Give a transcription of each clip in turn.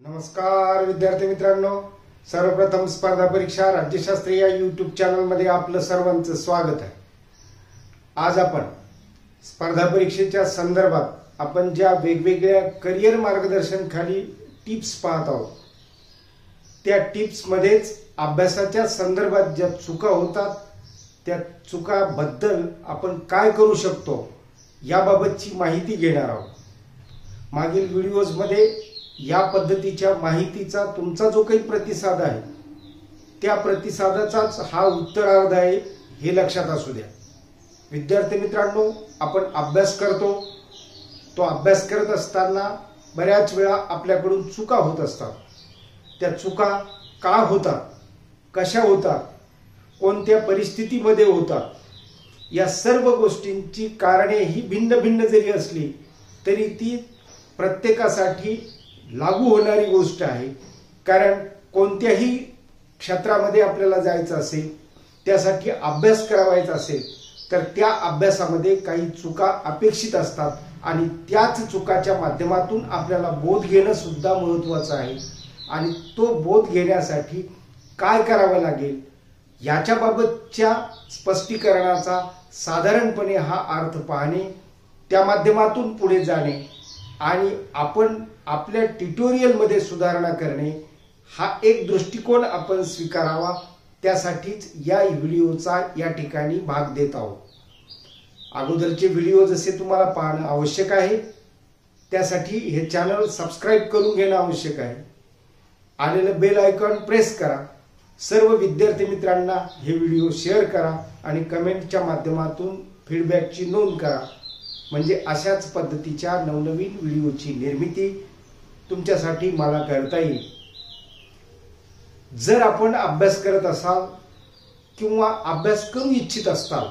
नमस्कार विद्यार्थी मित्रांनो, सर्वप्रथम स्पर्धा परीक्षा राज्यशास्त्र या यूट्यूब चॅनल मध्ये आपलं सर्वांचं स्वागत आहे। आज आपण स्पर्धा परीक्षेच्या संदर्भात आपण ज्या वेगवेगळ्या करिअर मार्गदर्शन खाली टिप्स पाहत आहोत, त्या टिप्स मध्येच अभ्यासाच्या संदर्भात ज्या चुका होतात त्या चुकाबद्दल आपण काय करू शकतो याबाबतची माहिती घेणार आहोत। मागील व्हिडिओज मध्ये या पद्धतीच्या माहितीचा तुमचा जो काही प्रतिसाद आहे त्या प्रतिसादाचाच हा उत्तरार्ध आहे, हे लक्षात असू द्या। विद्यार्थी मित्रांनो, आपण अभ्यास करतो, तो अभ्यास करत असताना बऱ्याच वेळा आपल्याकडून चुका होत असतात। त्या चुका का होतात, कशा होतात, कोणत्या परिस्थितीमध्ये होतात, या सर्व गोष्टींची कारणे ही भिन्न भिन्न जरी असली तरी ती प्रत्येकासाठी लागू होणारी गोष्ट आहे। कारण कोणत्याही क्षेत्रामध्ये आपल्याला जायचं असेल, त्यासाठी अभ्यास करावायचा असेल तर त्या अभ्यासामध्ये काही चुका अपेक्षित असतात आणि त्याच चुकाच्या माध्यमातून आपल्याला बोध घेणं सुद्धा महत्त्वाचं आहे। आणि तो बोध घेण्यासाठी काय करावं लागेल याच्याबाबतच्या स्पष्टीकरणाचा साधारणपणे हा अर्थ पाहणे, त्या माध्यमातून पुढे जाणे आणि आपण आपल्या ट्युटोरियल मध्ये सुधारणा करणे हा एक दृष्टिकोन आपण स्वीकारावा। त्यासाठीच या व्हिडिओचा या ठिकाणी भाग देत आहोत। अगोदरचे व्हिडिओ जसे तुम्हाला पाहणं आवश्यक आहे, त्यासाठी हे चॅनल सबस्क्राइब करून घेणं आवश्यक आहे। आलेलं बेल आयकॉन प्रेस करा। सर्व विद्यार्थी मित्रांना हे व्हिडिओ शेअर करा आणि कमेंटच्या माध्यमातून फीडबॅकची नोंद करा, म्हणजे अशाच पद्धतीच्या नवनवीन व्हिडिओची निर्मिती तुमच्यासाठी मला करता येईल। जर आपण अभ्यास करत असाल किंवा अभ्यास करू इच्छित असाल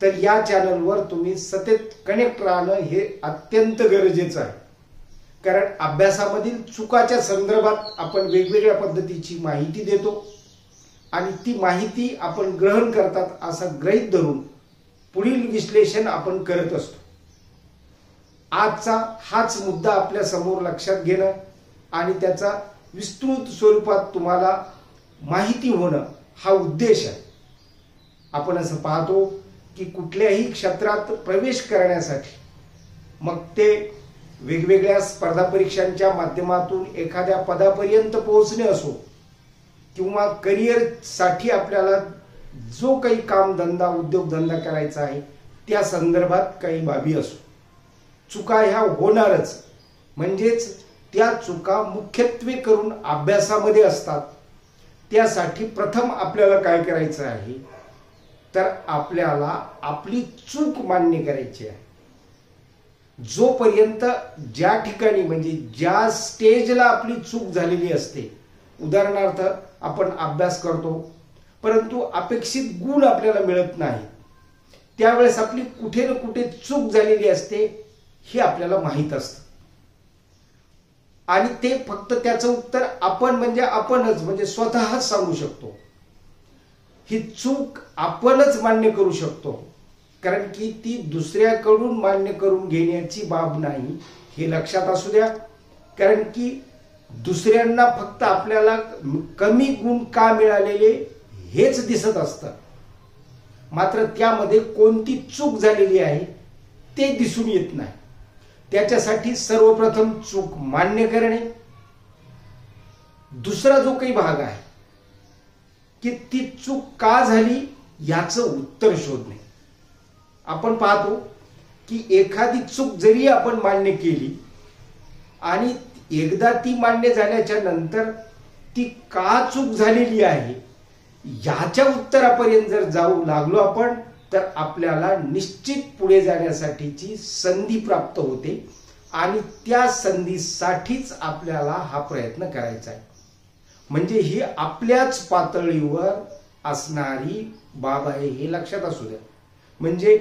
तर या चॅनलवर तुम्ही सतत कनेक्ट राहणं हे अत्यंत गरजेचं आहे। कारण अभ्यासामधील चुकाच्या संदर्भात आपण वेगवेगळ्या पद्धतीची माहिती देतो आणि ती माहिती आपण ग्रहण करतात असं गृहीत धरून पुढील विश्लेषण आपण करत असतो। आजचा हाच मुद्दा आपल्या समोर लक्षात घेणं आणि त्याचा विस्तृत स्वरूपात तुम्हाला माहिती होणं हा उद्देश आहे। आपण असं पाहतो की कुठल्याही क्षेत्रात प्रवेश करण्यासाठी, मग ते वेगवेगळ्या स्पर्धा परीक्षांच्या माध्यमातून एखाद्या पदापर्यंत पोहोचणे असो किंवा करिअर साठी आपल्याला जो काही कामधंदा उद्योगधंदा करायचा आहे त्या संदर्भात काही बाबी असो, चुका ह्या होणारच। म्हणजेच त्या चुका मुख्यत्वे करून अभ्यासामध्ये असतात। त्यासाठी प्रथम आपल्याला काय करायचं आहे तर आपल्याला आपली चूक मान्य करायची आहे। जोपर्यंत ज्या ठिकाणी म्हणजे ज्या स्टेजला आपली चूक झालेली असते, उदाहरणार्थ आपण अभ्यास करतो परंतु अपेक्षित गुण आपल्याला मिळत नाही, त्यावेळेस आपली कुठे ना कुठे चूक झालेली असते हे आपल्याला माहित असतं आणि ते फक्त त्याचं उत्तर आपण म्हणजे आपणच म्हणजे स्वतःच सांगू शकतो। ही चूक आपणच मान्य करू शकतो, कारण की ती दुसऱ्याकडून मान्य करून घेण्याची बाब नाही, हे लक्षात असू द्या। कारण की दुसऱ्यांना फक्त आपल्याला कमी गुण का मिळालेले हेच दिसत असतं, मात्र त्यामध्ये कोणती चूक झालेली आहे ते दिसून येत नाही। त्याच्यासाठी सर्वप्रथम चूक मान्य करणे, दुसरा जो काही भाग आहे की ती चूक का झाली याचं उत्तर शोधणे। आपण पाहतो की एखादी चूक जरी आपण मान्य केली आणि एकदा ती मान्य झाल्याच्या नंतर ती का चूक झालेली आहे याच्या उत्तरापर्यंत जर जाऊ लागलो आपण तर आपल्याला निश्चित पुढे जाण्यासाठीची संधी प्राप्त होते आणि त्या संधीसाठीच आपल्याला हा प्रयत्न करायचा आहे। म्हणजे ही आपल्याच पातळीवर असणारी बाब आहे, हे लक्षात असू द्या। म्हणजे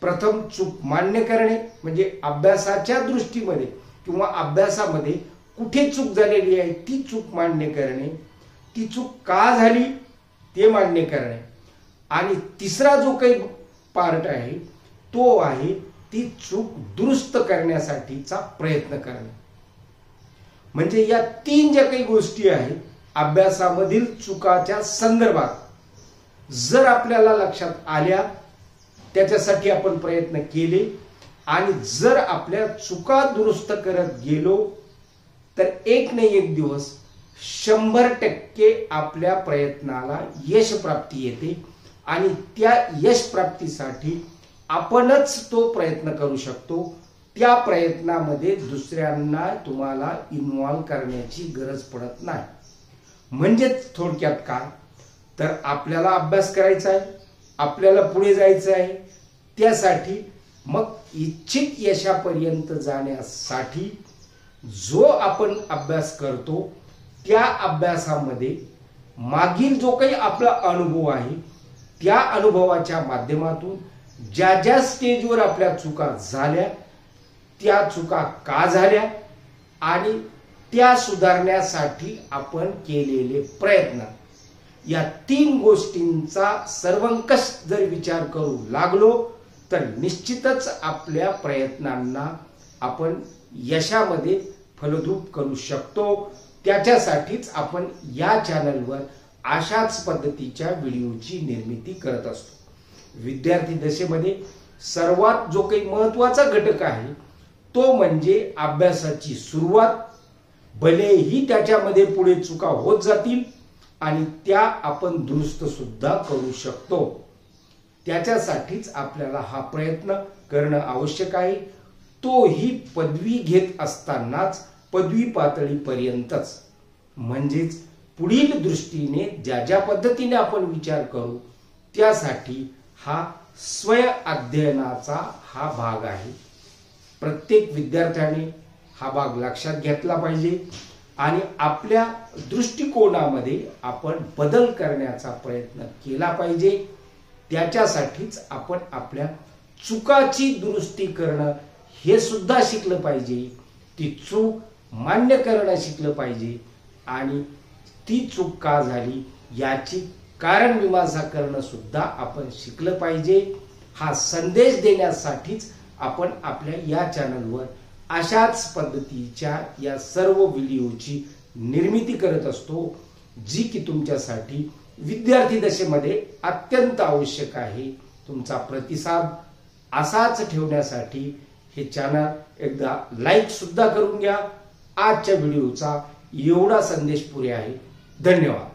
प्रथम चूक मान्य करणे म्हणजे अभ्यासाच्या दृष्टीमध्ये किंवा अभ्यासामध्ये कुठे चूक झालेली आहे ती चूक मान्य करणे, ती चूक का झाली ते मान्य करणे आणि तिसरा जो काही पार्ट आहे तो आहे ती चूक दुरुस्त करण्यासाठीचा प्रयत्न करणे। म्हणजे या 3 ज्या काही गोष्टी आहेत अभ्यासामधील चुकाच्या संदर्भात जर आपल्याला लक्षात आल्या, त्याच्यासाठी आपण प्रयत्न केले आणि जर आपल्या चुका दुरुस्त करत गेलो तर एक नाही एक दिवस 100% आपल्या प्रयत्नाला यश प्राप्ती येते आणि त्या यश प्राप्तीसाठी आपणच तो प्रयत्न करू शकतो. त्या प्रयत्नामध्ये दुसऱ्यांना तुम्हाला इन्व्हॉल्व करण्याची गरज पडत नाही. म्हणजे थोडक्यात काय, तर आपल्याला अभ्यास करायचा आहे, आपल्याला पुढे जायचं आहे, त्यासाठी मग इच्छित यशापर्यंत जाण्यासाठी जो आपण अभ्यास करतो त्या अभ्यासामध्ये मागील जो काही आपला अनुभव आहे त्या अनुभवाच्या माध्यमातून ज्या ज्या स्टेजवर आपल्या चुका झाल्या, त्या चुका का झाल्या आणि त्या सुधारण्यासाठी आपण केलेले प्रयत्न, या 3 गोष्टींचा सर्वंकष जर विचार करू लागलो तर निश्चितच आपल्या प्रयत्नांना आपण यशामध्ये फलद्रूप करू शकतो. त्याच्यासाठीच आपण या चॅनलवर अशाच पद्धतीच्या व्हिडिओची निर्मिती करत असतो. विद्यार्थी दशेमध्ये सर्वात जो काही महत्त्वाचा घटक आहे तो म्हणजे अभ्यासाची सुरुवात. भलेही त्याच्यामध्ये पुढे चुका होत जातील आणि त्या आपण दुरुस्त सुद्धा करू शकतो. त्याच्यासाठीच आपल्याला हा प्रयत्न करणं आवश्यक आहे, तोही पदवी घेत असतानाच पदवी पातळीपर्यंतच. म्हणजेच पुढील दृष्टीने ज्या ज्या पद्धतीने आपण विचार करू त्यासाठी हा स्वय अध्ययनाचा हा भाग आहे. प्रत्येक विद्यार्थ्याने हा भाग लक्षात घेतला पाहिजे आणि आपल्या दृष्टिकोनामध्ये आपण बदल करण्याचा प्रयत्न केला पाहिजे. त्याच्यासाठीच आपण आपल्या चुकाची दुरुस्ती करणं हे सुद्धा शिकलं पाहिजे. ती चूक मान्य करणं शिकलं पाहिजे आणि ती चूक का झाली याची कारण मीमांसा करणं सुद्धा आपण शिकलं पाहिजे. हा संदेश देण्यासाठीच आपण आपल्या या चॅनलवर अशाच पद्धतीच्या या सर्व व्हिडिओची निर्मिती करत असतो, जी की तुमच्यासाठी विद्यार्थी दशेमध्ये अत्यंत आवश्यक आहे. तुमचा प्रतिसाद असाच ठेवण्यासाठी हे चॅनल एकदा लाईक सुद्धा करून घ्या. आजच्या व्हिडिओचा एवढा संदेश पुरे आहे. धन्यवाद.